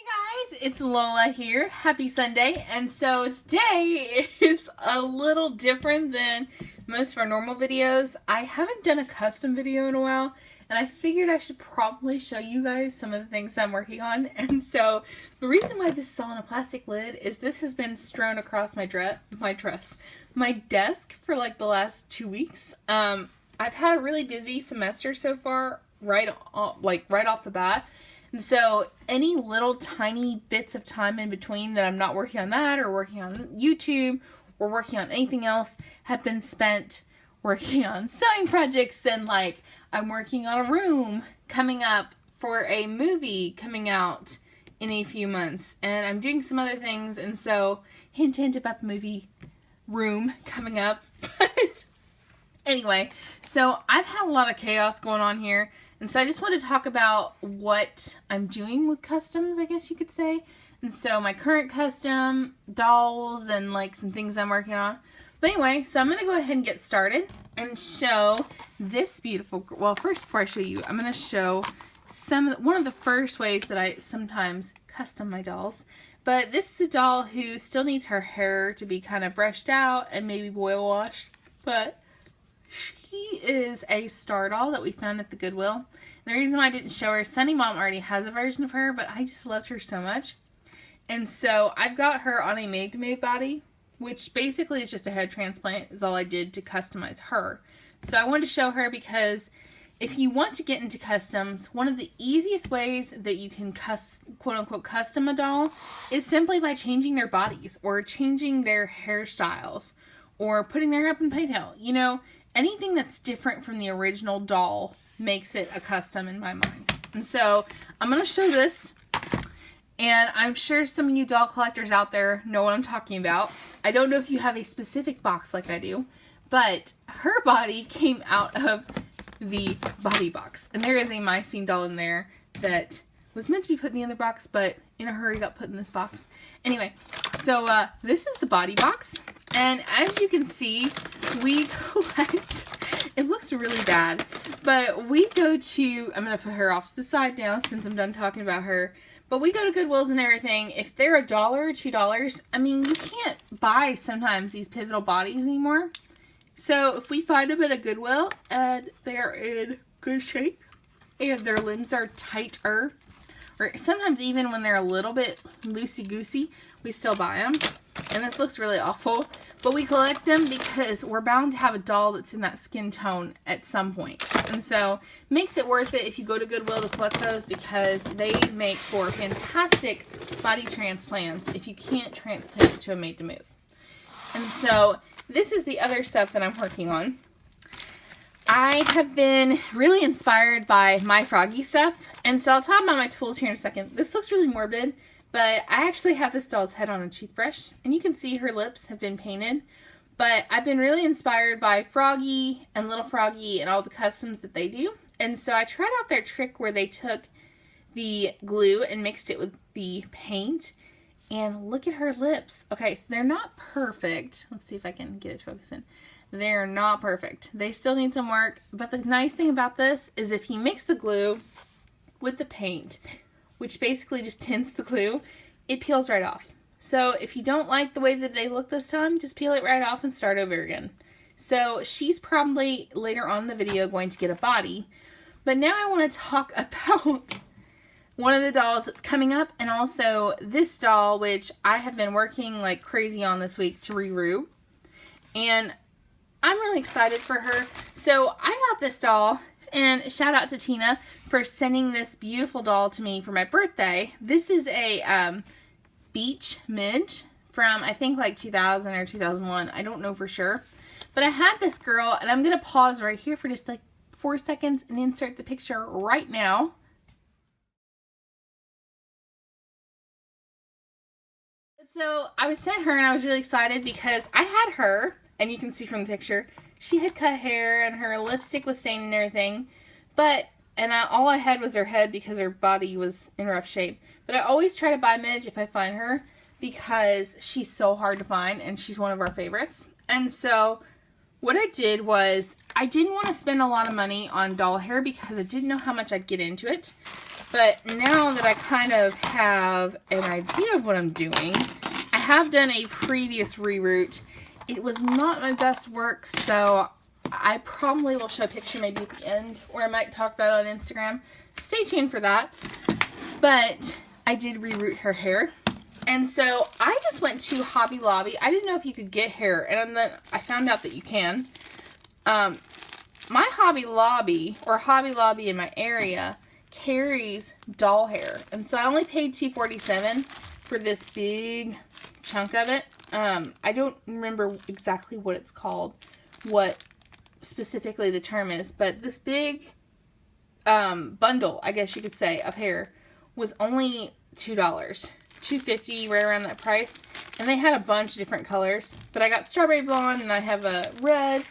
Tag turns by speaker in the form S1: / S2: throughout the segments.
S1: Guys, it's Lola here. Happy Sunday. And so today is a little different than most of our normal videos. I haven't done a custom video in a while, and I figured I should probably show you guys some of the things that I'm working on. And so the reason why this is on a plastic lid is this has been strewn across my desk for like the last 2 weeks. I've had a really busy semester so far, right off the bat. And so any little tiny bits of time in between that I'm not working on that or working on YouTube or working on anything else have been spent working on sewing projects. And like I'm working on a room coming up for a movie coming out in a few months, and I'm doing some other things. And so hint hint about the movie room coming up. But anyway, so I've had a lot of chaos going on here. And so I just want to talk about what I'm doing with customs, I guess you could say. And so my current custom, dolls, and like some things I'm working on. But anyway, so I'm going to go ahead and get started and show this beautiful, well, first before I show you, I'm going to show one of the first ways that I sometimes custom my dolls. But this is a doll who still needs her hair to be kind of brushed out and maybe boil washed. But she is a star doll that we found at the Goodwill. And the reason why I didn't show her, Sunny Mom already has a version of her, but I just loved her so much. And so I've got her on a made-to-move body, which basically is just a head transplant, is all I did to customize her. So I wanted to show her because if you want to get into customs, one of the easiest ways that you can quote-unquote custom a doll is simply by changing their bodies or changing their hairstyles or putting their hair up in a ponytail. You know, anything that's different from the original doll makes it a custom in my mind. And so I'm going to show this, and I'm sure some of you doll collectors out there know what I'm talking about. I don't know if you have a specific box like I do, but her body came out of the body box. And there is a My Scene doll in there that was meant to be put in the other box, but in a hurry got put in this box. Anyway, so this is the body box. And as you can see, we collect, it looks really bad, but we go to, I'm going to put her off to the side now since I'm done talking about her, but we go to Goodwills and everything. If they're $1 or $2, I mean, you can't buy sometimes these pivotal bodies anymore. So if we find them at a Goodwill and they're in good shape and their limbs are tighter, or sometimes even when they're a little bit loosey-goosey, we still buy them. And this looks really awful, but we collect them because we're bound to have a doll that's in that skin tone at some point. And so it makes it worth it if you go to Goodwill to collect those, because they make for fantastic body transplants if you can't transplant it to a made-to-move. And so this is the other stuff that I'm working on. I have been really inspired by My Froggy stuff, and so I'll talk about my tools here in a second. This looks really morbid, but I actually have this doll's head on a toothbrush, and you can see her lips have been painted. But I've been really inspired by Froggy and Little Froggy and all the customs that they do. And so I tried out their trick where they took the glue and mixed it with the paint. And look at her lips. Okay, so they're not perfect. Let's see if I can get it to focus in. They're not perfect. They still need some work. But the nice thing about this is if you mix the glue with the paint, which basically just tints the glue, it peels right off. So if you don't like the way that they look this time, just peel it right off and start over again. So she's probably later on in the video going to get a body. But now I want to talk about one of the dolls that's coming up, and also this doll, which I have been working like crazy on this week to Reroot. And I'm really excited for her. So I got this doll, and shout out to Tina for sending this beautiful doll to me for my birthday. This is a beach midge from, I think, like 2000 or 2001. I don't know for sure. But I had this girl, and I'm going to pause right here for just like 4 seconds and insert the picture right now. So I was sent her, and I was really excited because I had her, and you can see from the picture, she had cut hair and her lipstick was stained and everything. But, all I had was her head because her body was in rough shape. But I always try to buy Midge if I find her because she's so hard to find and she's one of our favorites. And so what I did was I didn't want to spend a lot of money on doll hair because I didn't know how much I'd get into it. But now that I kind of have an idea of what I'm doing, I have done a previous reroot. It was not my best work, so I probably will show a picture maybe at the end, or I might talk about it on Instagram. Stay tuned for that. But I did reroot her hair. And so I just went to Hobby Lobby. I didn't know if you could get hair, and then I found out that you can. My Hobby Lobby, or Hobby Lobby in my area, carries doll hair. And so I only paid $2.47 for this big chunk of it. I don't remember exactly what it's called, what specifically the term is, but this big bundle, I guess you could say, of hair was only $2. $2.50, right around that price. And they had a bunch of different colors, but I got strawberry blonde, and I have a red,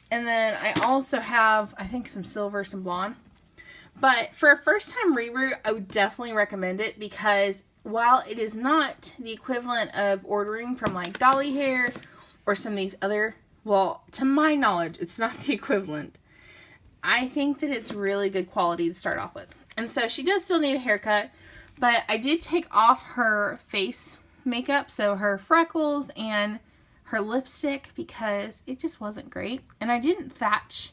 S1: and then I also have, I think, some silver, some blonde. But for a first time reroot, I would definitely recommend it, because while it is not the equivalent of ordering from like Dolly Hair or some of these other, well, to my knowledge, it's not the equivalent. I think that it's really good quality to start off with. And so she does still need a haircut, but I did take off her face makeup, so her freckles and her lipstick, because it just wasn't great. And I didn't thatch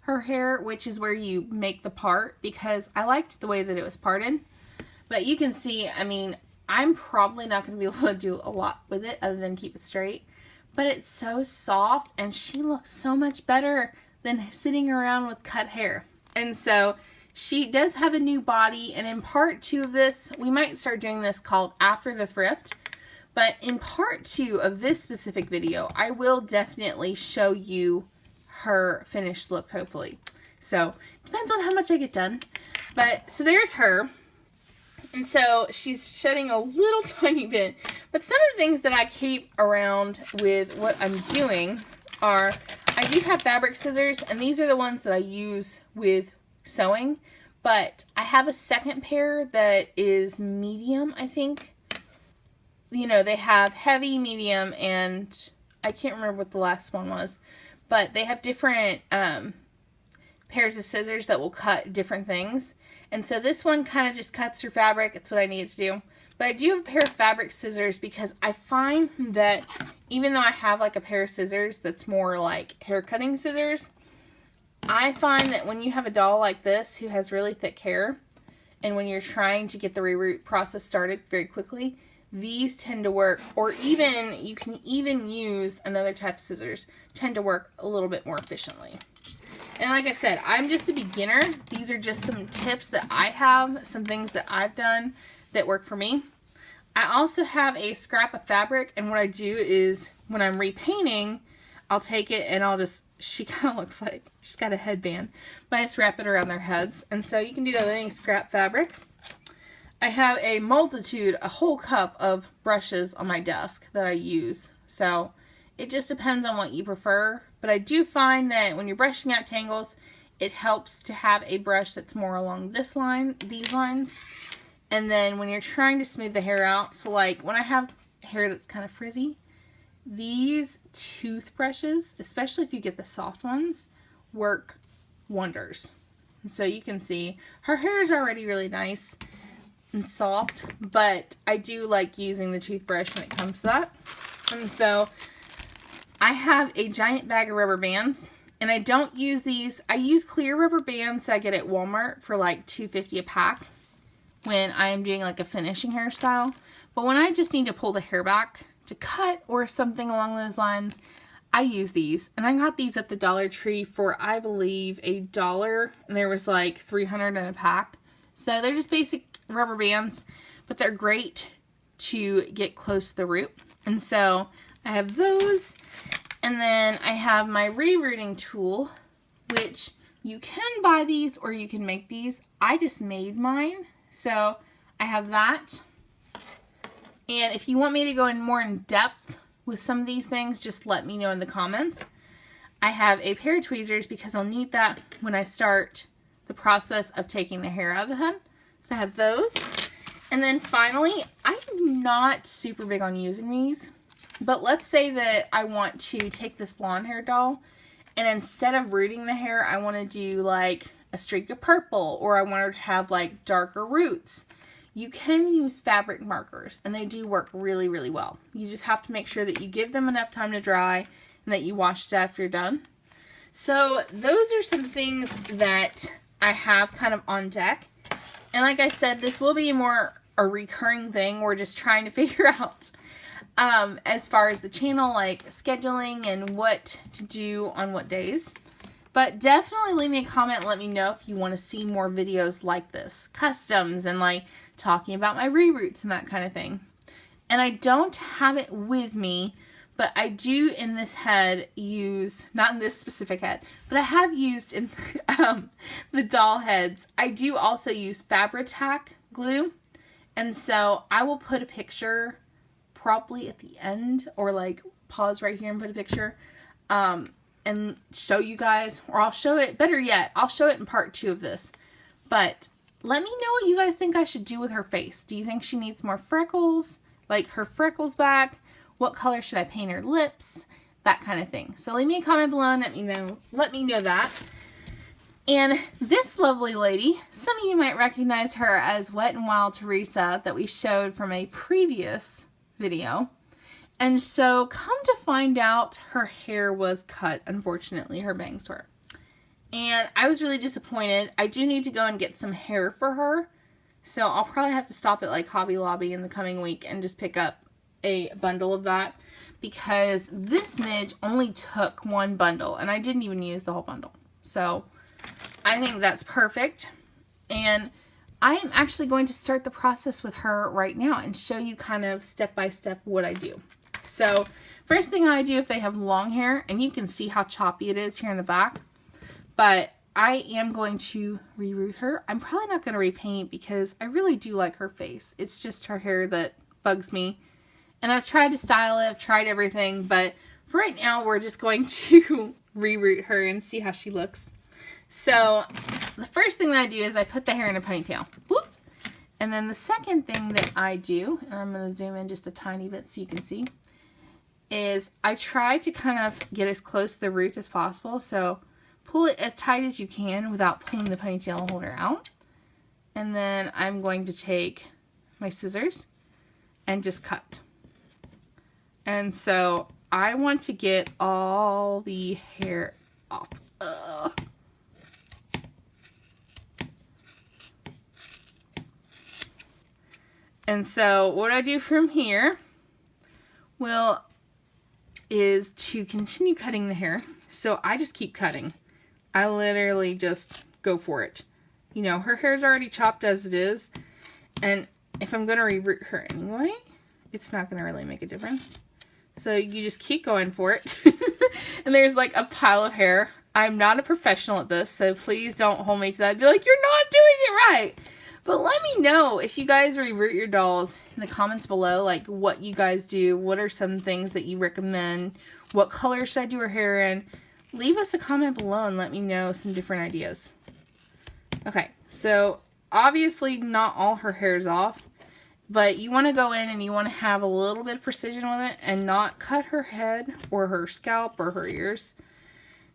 S1: her hair, which is where you make the part, because I liked the way that it was parted. But you can see, I mean, I'm probably not going to be able to do a lot with it other than keep it straight. But it's so soft, and she looks so much better than sitting around with cut hair. And so she does have a new body, and in part 2 of this, we might start doing this called After the Thrift. But in part 2 of this specific video, I will definitely show you her finished look, hopefully. So, depends on how much I get done. But, so there's her. And so, she's shedding a little tiny bit. But some of the things that I keep around with what I'm doing are, I do have fabric scissors, and these are the ones that I use with sewing. But I have a second pair that is medium, I think. You know, they have heavy, medium, and I can't remember what the last one was. But they have different pairs of scissors that will cut different things. And so this one kind of just cuts through fabric. It's what I need to do. But I do have a pair of fabric scissors, because I find that even though I have like a pair of scissors that's more like hair cutting scissors, I find that when you have a doll like this who has really thick hair, and when you're trying to get the reroot process started very quickly, these tend to work, or even, you can even use another type of scissors, tend to work a little bit more efficiently. And like I said, I'm just a beginner. These are just some tips that I have, some things that I've done that work for me. I also have a scrap of fabric, and what I do is when I'm repainting, I'll take it and I'll just, she kind of looks like she's got a headband, but I just wrap it around their heads. And so you can do that with any scrap fabric. I have a multitude, a whole cup of brushes on my desk that I use. So it just depends on what you prefer. But I do find that when you're brushing out tangles, it helps to have a brush that's more along this line, these lines. And then when you're trying to smooth the hair out, so like when I have hair that's kind of frizzy, these toothbrushes, especially if you get the soft ones, work wonders. And so you can see her hair is already really nice and soft, but I do like using the toothbrush when it comes to that. And so I have a giant bag of rubber bands, and I don't use these. I use clear rubber bands that I get at Walmart for like $2.50 a pack when I am doing like a finishing hairstyle. But when I just need to pull the hair back to cut or something along those lines, I use these. And I got these at the Dollar Tree for, I believe, $1, and there was like 300 in a pack. So they're just basic rubber bands, but they're great to get close to the root. And so I have those, and then I have my rerooting tool, which you can buy these or you can make these. I just made mine, so I have that. And if you want me to go in more in depth with some of these things, just let me know in the comments. I have a pair of tweezers because I'll need that when I start the process of taking the hair out of the head. So I have those. And then finally, I'm not super big on using these, but let's say that I want to take this blonde hair doll, and instead of rooting the hair, I want to do like a streak of purple, or I want her to have like darker roots, you can use fabric markers, and they do work really, really well. You just have to make sure that you give them enough time to dry and that you wash it after you're done. So those are some things that I have kind of on deck. And like I said, this will be more a recurring thing. We're just trying to figure out as far as the channel, like scheduling and what to do on what days. But definitely leave me a comment and let me know if you want to see more videos like this. Customs and like talking about my reroots and that kind of thing. And I don't have it with me, but I do in this head use, not in this specific head, but I have used in the doll heads. I do also use Fabri-Tac glue. And so I will put a picture probably at the end, or like pause right here and put a picture and show you guys, or I'll show it, better yet, I'll show it in part 2 of this. But let me know what you guys think I should do with her face. Do you think she needs more freckles? Like her freckles back? What color should I paint her lips? That kind of thing. So leave me a comment below and let me know that. And this lovely lady, some of you might recognize her as Wet n Wild Teresa that we showed from a previous video. And so come to find out, her hair was cut, unfortunately, her bangs were. And I was really disappointed. I do need to go and get some hair for her. So I'll probably have to stop at like Hobby Lobby in the coming week and just pick up a bundle of that. Because this midge only took one bundle and I didn't even use the whole bundle. So I think that's perfect. And I am actually going to start the process with her right now and show you kind of step by step what I do. So first thing I do if they have long hair, and you can see how choppy it is here in the back, but I am going to reroot her. I'm probably not going to repaint because I really do like her face. It's just her hair that bugs me. And I've tried to style it, I've tried everything, but for right now we're just going to reroot her and see how she looks. So the first thing that I do is I put the hair in a ponytail. Whoop. And then the second thing that I do, and I'm going to zoom in just a tiny bit so you can see, is I try to kind of get as close to the roots as possible. So pull it as tight as you can without pulling the ponytail holder out. And then I'm going to take my scissors and just cut. And so I want to get all the hair off. And so what I do from here is to continue cutting the hair. So I just keep cutting. I literally just go for it. You know, her hair's already chopped as it is. And if I'm going to reroot her anyway, it's not going to really make a difference. So you just keep going for it. And there's like a pile of hair. I'm not a professional at this, so please don't hold me to that. Be like, you're not doing it right. But let me know if you guys reroot your dolls in the comments below, like what you guys do. What are some things that you recommend? What color should I do her hair in? Leave us a comment below and let me know some different ideas. Okay, so obviously not all her hair is off, but you want to go in and you want to have a little bit of precision with it and not cut her head or her scalp or her ears.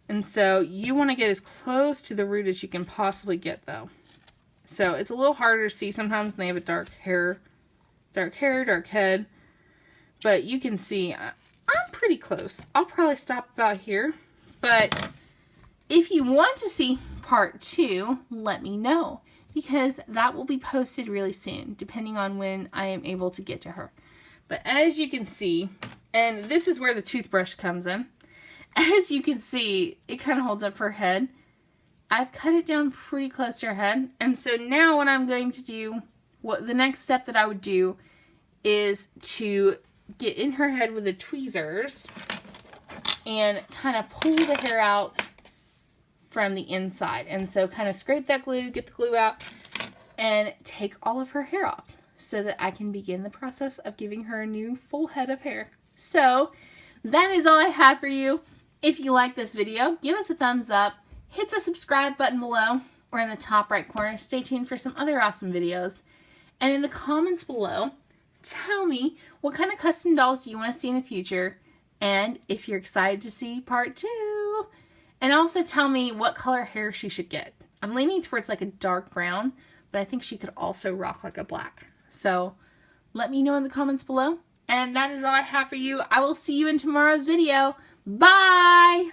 S1: And so you want to get as close to the root as you can possibly get though. So it's a little harder to see sometimes when they have a dark head. But you can see I'm pretty close. I'll probably stop about here. But if you want to see part 2, let me know. Because that will be posted really soon, depending on when I am able to get to her. But as you can see, and this is where the toothbrush comes in. As you can see, it kind of holds up her head. I've cut it down pretty close to her head. And so now what I'm going to do, the next step that I would do is to get in her head with the tweezers and kind of pull the hair out from the inside. And so kind of scrape that glue, get the glue out, and take all of her hair off so that I can begin the process of giving her a new full head of hair. So that is all I have for you. If you like this video, give us a thumbs up. Hit the subscribe button below or in the top right corner. Stay tuned for some other awesome videos. And in the comments below, tell me what kind of custom dolls do you want to see in the future and if you're excited to see part 2. And also tell me what color hair she should get. I'm leaning towards like a dark brown, but I think she could also rock like a black. So let me know in the comments below. And that is all I have for you. I will see you in tomorrow's video. Bye!